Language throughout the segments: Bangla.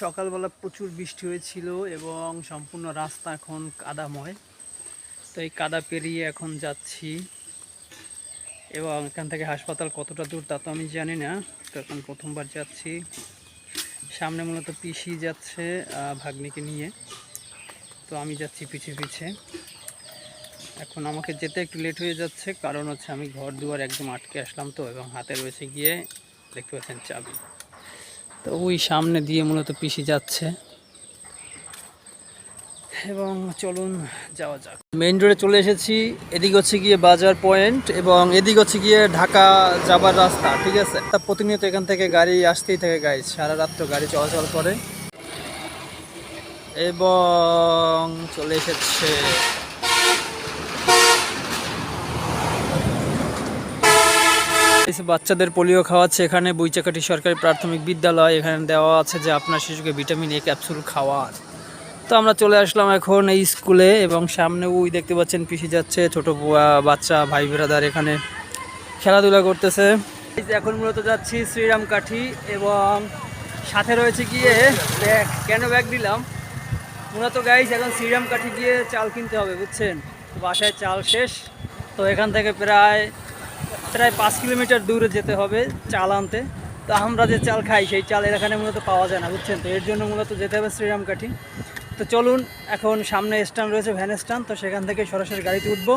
সকালবেলা প্রচুর বৃষ্টি হয়েছিল এবং সম্পূর্ণ রাস্তা এখন কাদাময়। তো এই কাদা পেরিয়ে এখন যাচ্ছি এবং এখান থেকে হাসপাতাল কতটা দূর তা তো আমি জানি না। তো এখন প্রথমবার যাচ্ছি। সামনে মূলত পিসি যাচ্ছে ভাগ্নিকে নিয়ে, তো আমি যাচ্ছি পিছে পিছে। এখন আমাকে যেতে একটু লেট হয়ে যাচ্ছে, কারণ হচ্ছে আমি ঘর দুয়ার একদম আটকে আসলাম তো, এবং হাতে রয়েছে গিয়ে দেখতে পাচ্ছেন চাবি। তো ওই সামনে দিয়ে মূলত পিসি যাচ্ছে এবং চলুন যাওয়া যাক। মেইন রোডে চলে এসেছি। এদিক হচ্ছে গিয়ে বাজার পয়েন্ট এবং এদিক হচ্ছে গিয়ে ঢাকা যাবার রাস্তা, ঠিক আছে। তা প্রতিনিয়ত এখান থেকে গাড়ি আসতেই থাকে গাইজ, সারা রাত তো গাড়ি চলাচল করে এবং চলে এসেছে। বাচ্চাদের পোলিও খাওয়াচ্ছে এখানে, বইচাকাটি সরকারি প্রাথমিক বিদ্যালয়। এখানে দেওয়া আছে যে আপনার শিশুকে ভিটামিন এ ক্যাপসুল খাওয়ার। তো আমরা চলে আসলাম এখন এই স্কুলে এবং সামনে ওই দেখতে পাচ্ছেন পিসি যাচ্ছে, ছোট বাচ্চা ভাই ব্রাদার এখানে খেলাধুলা করতেছে। এখন মূলত যাচ্ছি শ্রীরাম কাঠি এবং সাথে রয়েছে গিয়ে ব্যাগ। কেন ব্যাগ দিলাম মূলত গাইজ, এখন শ্রীরাম কাঠি গিয়ে চাল কিনতে হবে, বুঝছেন। বাসায় চাল শেষ, তো এখান থেকে প্রায় 5 কিলোমিটার দূরে যেতে হবে চাল আনতে। তো আমরা যে চাল খাই সেই চাল এখানে মূলত পাওয়া যায় না, বুঝছেন। তো এর জন্য মূলত যেতে হবে শ্রীরাম কাঠি। তো চলুন, এখন সামনে স্ট্যান্ড রয়েছে, ভ্যান স্ট্যান্ড, তো সেখান থেকে সরাসরি গাড়িতে উঠবো।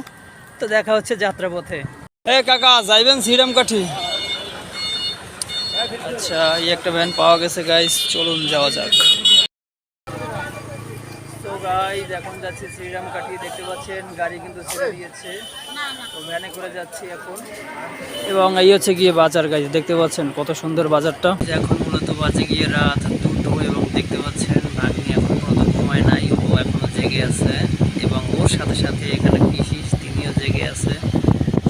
তো দেখা হচ্ছে যাত্রাপথে। এ কাকা, যাইবেন শ্রীরাম কাঠি? আচ্ছা, এই একটা ভ্যান পাওয়া গেছে গাইস, চলুন যাওয়া যাক। তো গাইস এখন যাচ্ছি শ্রীরাম কাঠি, দেখতে পাচ্ছেন গাড়ি কিন্তু ছেড়ে দিয়েছে, তো ভ্যানে করে যাচ্ছি এখন। এবং এই হচ্ছে গিয়ে বাজার গাইস, দেখতে পাচ্ছেন কত সুন্দর বাজারটা। এখন মূলত বাজে গিয়ে রাত 2টো এবং দেখতে পাচ্ছেন ভাগ্নি এখন কোনো ঘুমায় নাই, ও এখনো জেগে আছে এবং ওর সাথে সাথে এখানে পিসি তিনিও জেগে আছে,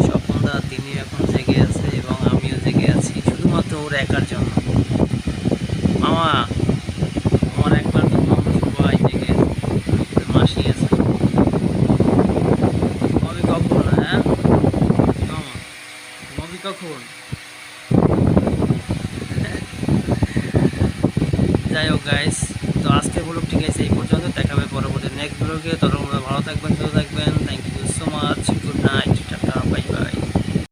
স্বপনদা তিনি এখন জেগে আছে এবং আমিও জেগে আছি, শুধুমাত্র ওর একার জন্য। মামা আমার একবার তো সবাই জেগে মাসি আছে। মবি কখন? হ্যাঁ মামা, মবি কখন? যাই হোক গাইস, তো আজকের ব্লগটি গাইস এই পর্যন্ত। দেখাবে পরবর্তী নেক্সট ব্লগে। ততক্ষণ ভালো থাকবেন, সুস্থ থাকবেন।